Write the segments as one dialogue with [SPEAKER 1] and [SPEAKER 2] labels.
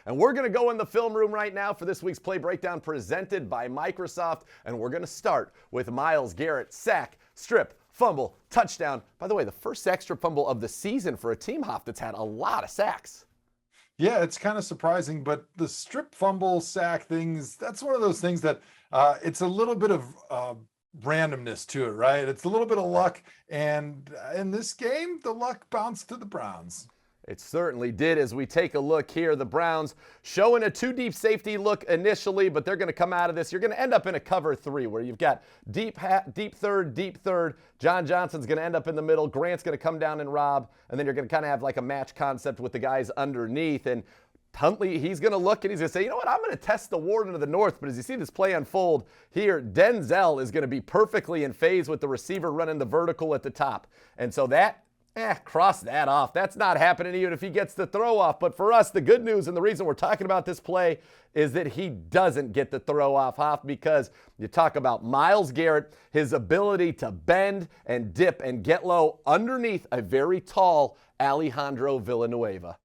[SPEAKER 1] And we're going to go in the film room right now for this week's play breakdown presented by Microsoft. And we're going to start with Myles Garrett, sack, strip, fumble, touchdown. By the way, the first sack, strip, fumble of the season for a team, Hoff, that's had a lot of sacks.
[SPEAKER 2] Yeah, it's kind of surprising, but the strip, fumble, sack things, that's one of those things that it's a little bit of randomness to it, right? It's a little bit of luck, and in this game, the luck bounced to the Browns.
[SPEAKER 1] It certainly did. As we take a look here, the Browns showing a two-deep safety look initially, but they're going to come out of this. You're going to end up in a cover three where you've got deep third. John Johnson's going to end up in the middle. Grant's going to come down and rob, and then you're going to kind of have like a match concept with the guys underneath. And Huntley, he's going to look and he's going to say, you know what, I'm going to test the Ward into the north. But as you see this play unfold here, Denzel is going to be perfectly in phase with the receiver running the vertical at the top. And so that, cross that off. That's not happening even if he gets the throw off. But for us, the good news and the reason we're talking about this play is that he doesn't get the throw off, Hoff, because you talk about Myles Garrett, his ability to bend and dip and get low underneath a very tall Alejandro Villanueva.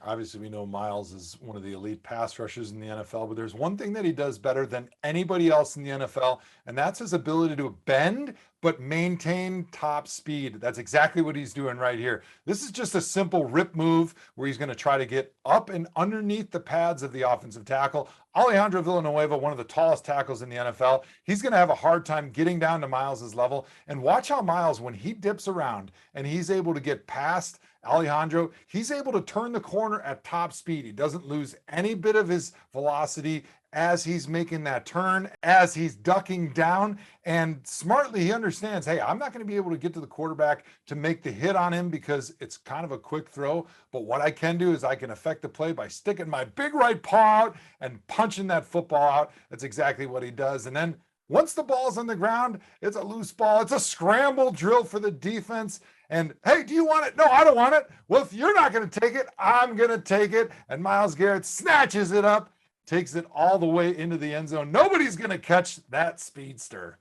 [SPEAKER 2] Obviously, we know Myles is one of the elite pass rushers in the NFL, but there's one thing that he does better than anybody else in the NFL, and that's his ability to bend but maintain top speed. That's exactly what he's doing right here. This is just a simple rip move where he's going to try to get up and underneath the pads of the offensive tackle. Alejandro Villanueva, one of the tallest tackles in the NFL, he's going to have a hard time getting down to Myles's level. And watch how Myles, when he dips around and he's able to get past Alejandro, he's able to turn the corner at top speed. He doesn't lose any bit of his velocity as he's making that turn, as he's ducking down. And smartly, he understands, hey, I'm not going to be able to get to the quarterback to make the hit on him because it's kind of a quick throw. But what I can do is I can affect the play by sticking my big right paw out and punching that football out. That's exactly what he does. And then once the ball's on the ground, it's a loose ball. It's a scramble drill for the defense. And, hey, do you want it? No, I don't want it. Well, if you're not going to take it, I'm going to take it. And Myles Garrett snatches it up, takes it all the way into the end zone. Nobody's going to catch that speedster.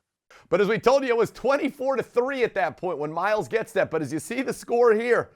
[SPEAKER 1] But as we told you, it was 24-3 at that point when Myles gets that. But as you see the score here,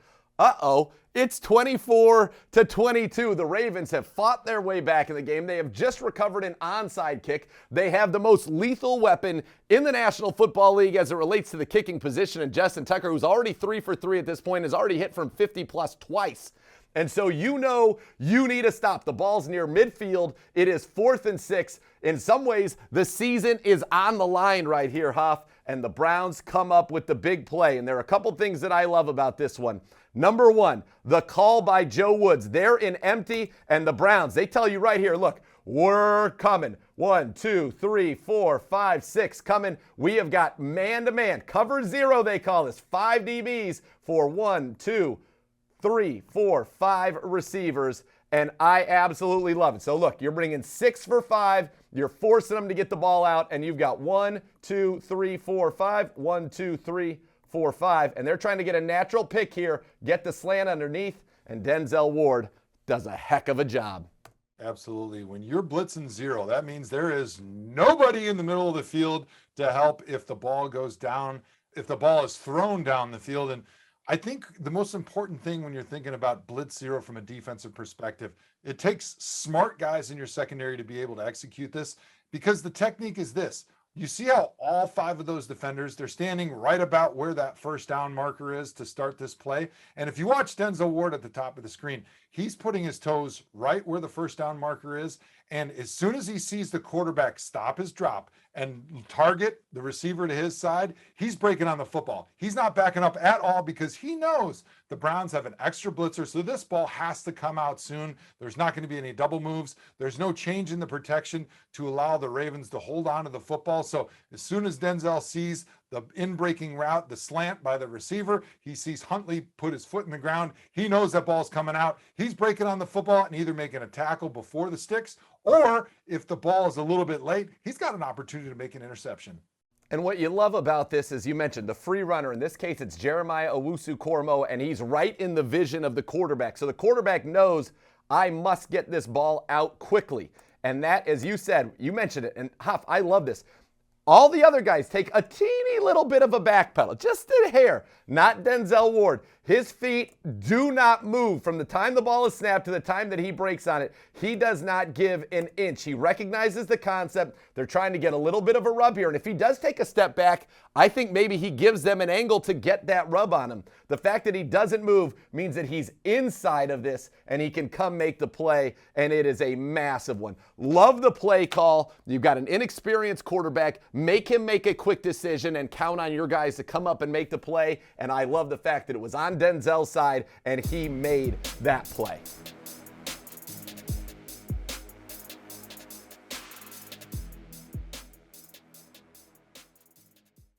[SPEAKER 1] it's 24-22. The Ravens have fought their way back in the game. They have just recovered an onside kick. They have the most lethal weapon in the National Football League as it relates to the kicking position. And Justin Tucker, who's already 3 for 3 at this point, has already hit from 50+ twice. And so you know you need a stop. The ball's near midfield. It is 4th and 6. In some ways, the season is on the line right here, Hoff. And the Browns come up with the big play. And there are a couple things that I love about this one. Number one, the call by Joe Woods. They're in empty, and the Browns, they tell you right here, look, we're coming. 1, 2, 3, 4, 5, 6 coming. We have got man-to-man. Cover zero, they call this. 5 DBs for 1, 2, 3, 4, 5 receivers, and I absolutely love it. So look, you're bringing 6 for 5. You're forcing them to get the ball out, and you've got 1, 2, 3, 4, 5. 1, 2, 3, 4, 5. And they're trying to get a natural pick here, get the slant underneath, and Denzel Ward does a heck of a job.
[SPEAKER 2] Absolutely. When you're blitzing zero, that means there is nobody in the middle of the field to help if the ball goes down, if the ball is thrown down the field. And I think the most important thing when you're thinking about blitz zero from a defensive perspective, it takes smart guys in your secondary to be able to execute this, because the technique is this. You see how all 5 of those defenders, they're standing right about where that first down marker is to start this play. And if you watch Denzel Ward at the top of the screen, he's putting his toes right where the first down marker is. And as soon as he sees the quarterback stop his drop and target the receiver to his side, he's breaking on the football. He's not backing up at all because he knows the Browns have an extra blitzer, so this ball has to come out soon. There's not going to be any double moves. There's no change in the protection to allow the Ravens to hold on to the football. So as soon as Denzel sees the in-breaking route, the slant by the receiver, he sees Huntley put his foot in the ground. He knows that ball's coming out. He's breaking on the football and either making a tackle before the sticks, or if the ball is a little bit late, he's got an opportunity to make an interception.
[SPEAKER 1] And what you love about this is, you mentioned the free runner. In this case, it's Jeremiah Owusu-Koramoah, and he's right in the vision of the quarterback. So the quarterback knows, I must get this ball out quickly. And that, as you said, you mentioned it, and Huff, I love this. All the other guys take a teeny little bit of a back pedal, just a hair. Not Denzel Ward. His feet do not move from the time the ball is snapped to the time that he breaks on it. He does not give an inch. He recognizes the concept. They're trying to get a little bit of a rub here. And if he does take a step back, I think maybe he gives them an angle to get that rub on him. The fact that he doesn't move means that he's inside of this and he can come make the play, and it is a massive one. Love the play call. You've got an inexperienced quarterback. Make him make a quick decision and count on your guys to come up and make the play. And I love the fact that it was on Denzel's side and he made that play.